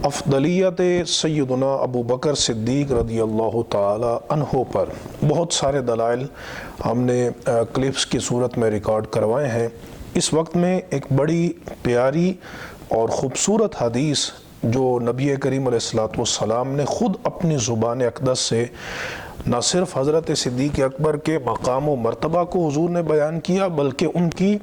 افضلیت سیدنا ابو بکر صدیق رضی اللہ تعالی عنہ پر بہت سارے دلائل ہم نے کلپس کی صورت میں ریکارڈ کروائے ہیں۔ اس وقت میں ایک بڑی پیاری اور خوبصورت حدیث جو نبی کریم علیہ السلام نے خود اپنی زبان اقدس سے نہ صرف حضرت صدیق اکبر کے مقام و مرتبہ کو حضور نے بیان کیا بلکہ ان کی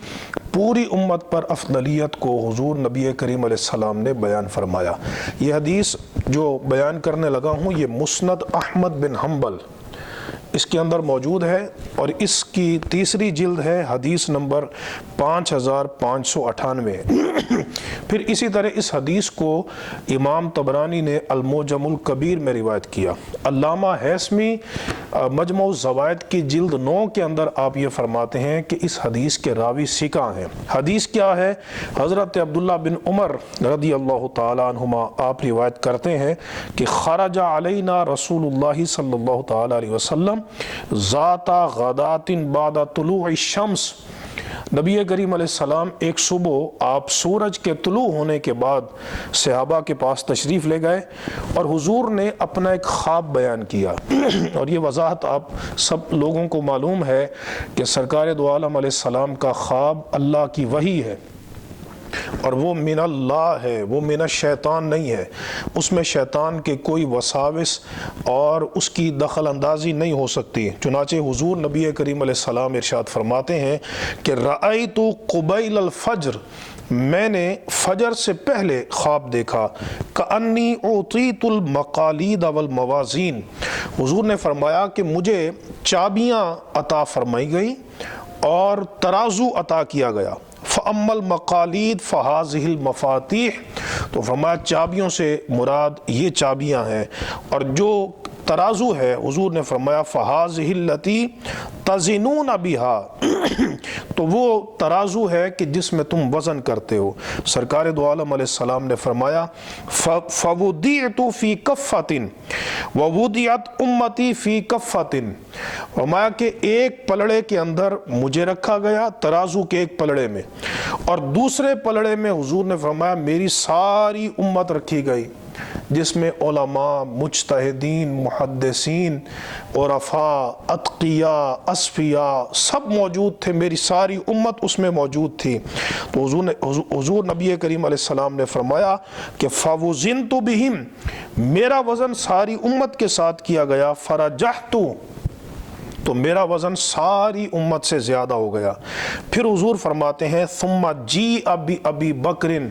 پوری امت پر افضلیت کو حضور نبی کریم علیہ السلام نے بیان فرمایا۔ یہ حدیث جو بیان کرنے لگا ہوں یہ مسند احمد بن حنبل اس کے اندر موجود ہے اور اس کی تیسری جلد ہے، حدیث نمبر 5598۔ پھر اسی طرح اس حدیث کو امام طبرانی نے المعجم الکبیر میں روایت کیا۔ علامہ ہیثمی مجمع الزوائد کی جلد 9 کے اندر آپ یہ فرماتے ہیں کہ اس حدیث کے راوی ثقہ ہیں۔ حدیث کیا ہے؟ حضرت عبداللہ بن عمر رضی اللہ تعالی عنہما آپ روایت کرتے ہیں کہ خرج علینا رسول اللہ صلی اللہ تعالی علیہ وسلم ذات غدات بعد طلوع الشمس۔ نبی کریم علیہ السلام ایک صبح آپ سورج کے طلوع ہونے کے بعد صحابہ کے پاس تشریف لے گئے اور حضور نے اپنا ایک خواب بیان کیا۔ اور یہ وضاحت آپ سب لوگوں کو معلوم ہے کہ سرکار دو عالم علیہ السلام کا خواب اللہ کی وحی ہے اور وہ من اللہ ہے، وہ من الشیطان نہیں ہے۔ اس میں شیطان کے کوئی وساوس اور اس کی دخل اندازی نہیں ہو سکتی۔ چنانچہ حضور نبی کریم علیہ السلام ارشاد فرماتے ہیں کہ رأیت قبیل الفجر، میں نے فجر سے پہلے خواب دیکھا، کأنی اعطیت المقالید والموازین، حضور نے فرمایا کہ مجھے چابیاں عطا فرمائی گئی اور ترازو عطا کیا گیا۔ فَأَمَّا الْمَقَالِيدُ فَهَٰذِهِ الْمَفَاتِيحُ، تو فرمایا چابیوں سے مراد یہ چابیاں ہیں، اور جو ترازو ہے حضور نے فرمایا فَهَٰذِهِ الَّتِي تَزِنُونَ بِهَا، تو وہ ترازو ہے کہ جس میں تم وزن کرتے ہو۔ سرکار دو عالم علیہ السلام نے فرمایا فَوُضِعْتُ فِي كَفَّةٍ وَوُضِعَتْ أُمَّتِي فِي كَفَّةٍ، فرمایا کہ ایک پلڑے کے اندر مجھے رکھا گیا، ترازو کے ایک پلڑے میں، اور دوسرے پلڑے میں حضور نے فرمایا میری ساری امت رکھی گئی، جس میں علماء، مجتہدین، محدثین، عرفاء، اتقیاء، اصفیاء سب موجود تھے، میری ساری امت اس میں موجود تھی۔ تو حضور نبی کریم علیہ السلام نے فرمایا کہ فَوُزِنْتُ بِهِمْ، میرا وزن ساری امت کے ساتھ کیا گیا، فَرَجَحْتُ، تو میرا وزن ساری امت سے زیادہ ہو گیا۔ پھر حضور فرماتے ہیں ثُمَّ جِیءَ بِأَبِی بَکْرٍ،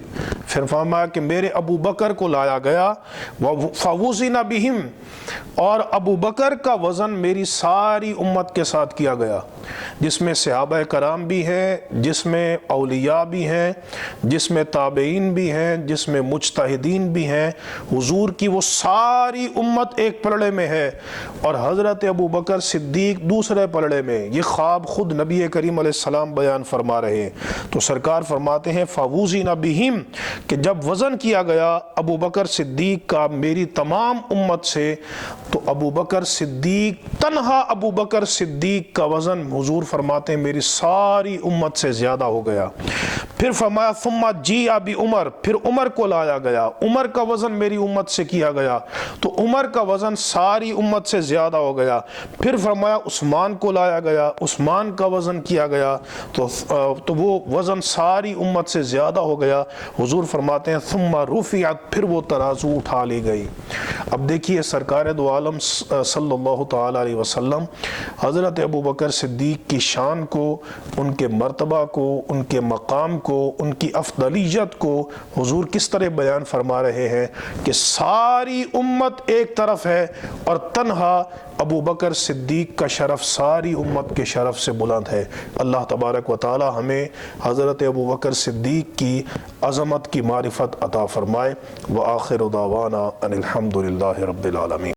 پھر فرمایا کہ میرے ابو بکر کو لایا گیا، فَوُزِنَ بِهِمْ، اور ابو بکر کا وزن میری ساری امت کے ساتھ کیا گیا، جس میں صحابہ کرام بھی ہیں، جس میں اولیاء بھی ہیں، جس میں تابعین بھی ہیں، جس میں مجتہدین بھی ہیں۔ حضور کی وہ ساری امت ایک پلڑے میں ہے اور حضرت ابو بکر صدیق دوسرے پلڑے میں۔ یہ خواب خود نبی کریم علیہ السلام بیان فرما رہے ہیں۔ تو سرکار فرماتے ہیں فَوُزِنَ بِهِمْ، کہ جب وزن کیا گیا ابو بکر صدیق کا میری تمام امت سے، تو ابو بکر صدیق، تنہا ابو بکر صدیق کا وزن حضور فرماتے ہیں میری ساری امت سے زیادہ ہو گیا۔ پھر فرمایا ثُمَّ جِیءَ بِعُمر، پھر عمر کو لایا گیا، عمر کا وزن میری امت سے کیا گیا، تو عمر کا وزن ساری امت سے زیادہ ہو گیا۔ پھر فرمایا عثمان کو لایا گیا، عثمان کا وزن کیا گیا، تو وہ وزن ساری امت سے زیادہ ہو گیا۔ حضور فرماتے ہیں ثُمَّ رُفِعَتْ، پھر وہ ترازو اٹھا لی گئی۔ اب دیکھیے سرکار دو عالم صلی اللہ تعالی علیہ وسلم حضرت ابو بکر صدیق کی شان کو، ان کے مرتبہ کو، ان کے مقام کو، ان کی افضلیت کو حضور کس طرح بیان فرما رہے ہیں کہ ساری امت ایک طرف ہے اور تنہا ابو بکر صدیق کا شرف ساری امت کے شرف سے بلند ہے۔ اللہ تبارک و تعالی ہمیں حضرت ابو بکر صدیق کی عظمت کی معرفت عطا فرمائے۔ وآخر دعوانا ان الحمد للہ رب العالمین۔